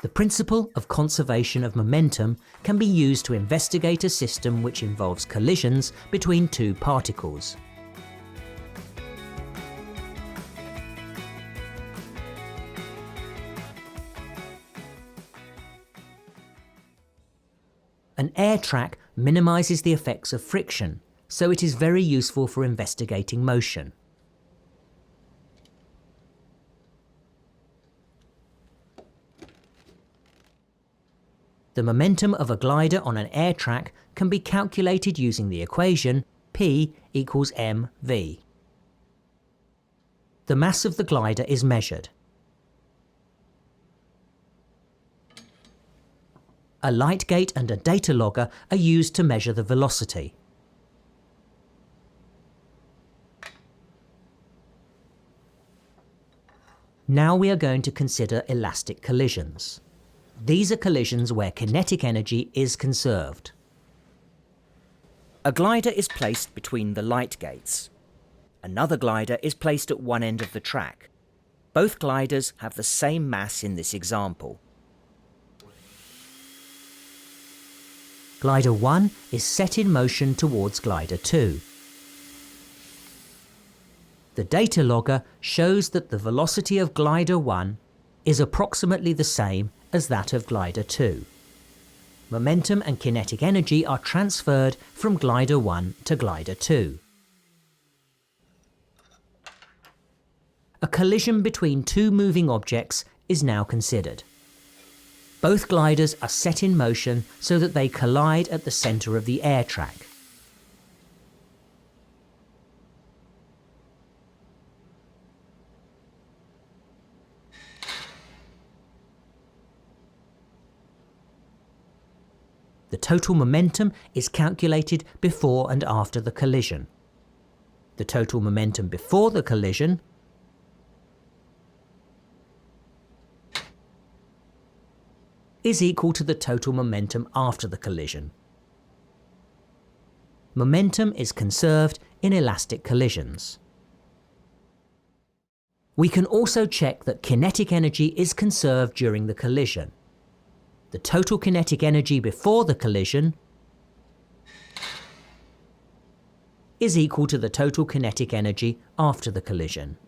The principle of conservation of momentum can be used to investigate a system which involves collisions between two particles. An air track minimises the effects of friction, so it is very useful for investigating motion. The momentum of a glider on an air track can be calculated using the equation P equals mv. The mass of the glider is measured. A light gate and a data logger are used to measure the velocity. Now we are going to consider elastic collisions. These are collisions where kinetic energy is conserved. A glider is placed between the light gates. Another glider is placed at one end of the track. Both gliders have the same mass in this example. Glider 1 is set in motion towards glider 2. The data logger shows that the velocity of glider 1 is approximately the same as that of glider 2. Momentum and kinetic energy are transferred from glider 1 to glider 2. A collision between two moving objects is now considered. Both gliders are set in motion so that they collide at the centre of the air track. The total momentum is calculated before and after the collision. The total momentum before the collision is equal to the total momentum after the collision. Momentum is conserved in elastic collisions. We can also check that kinetic energy is conserved during the collision. The total kinetic energy before the collision is equal to the total kinetic energy after the collision.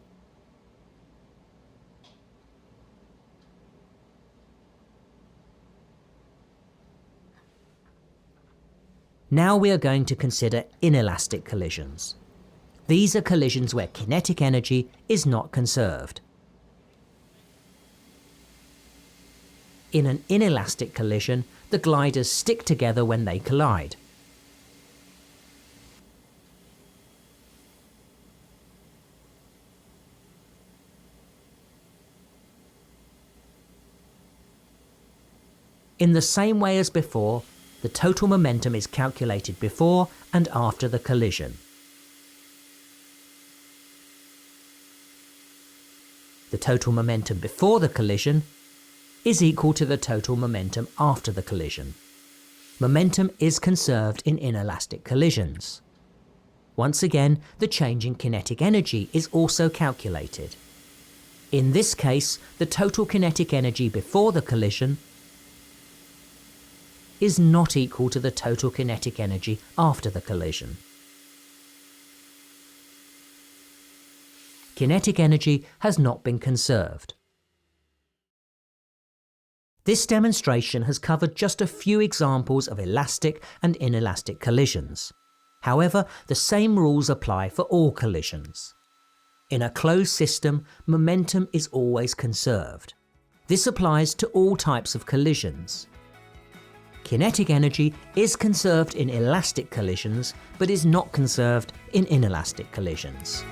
Now we are going to consider inelastic collisions. These are collisions where kinetic energy is not conserved. In an inelastic collision, the gliders stick together when they collide. In the same way as before, the total momentum is calculated before and after the collision. The total momentum before the collision is equal to the total momentum after the collision. Momentum is conserved in inelastic collisions. Once again, the change in kinetic energy is also calculated. In this case, the total kinetic energy before the collision is not equal to the total kinetic energy after the collision. Kinetic energy has not been conserved. This demonstration has covered just a few examples of elastic and inelastic collisions. However, the same rules apply for all collisions. In a closed system, momentum is always conserved. This applies to all types of collisions. Kinetic energy is conserved in elastic collisions, but is not conserved in inelastic collisions.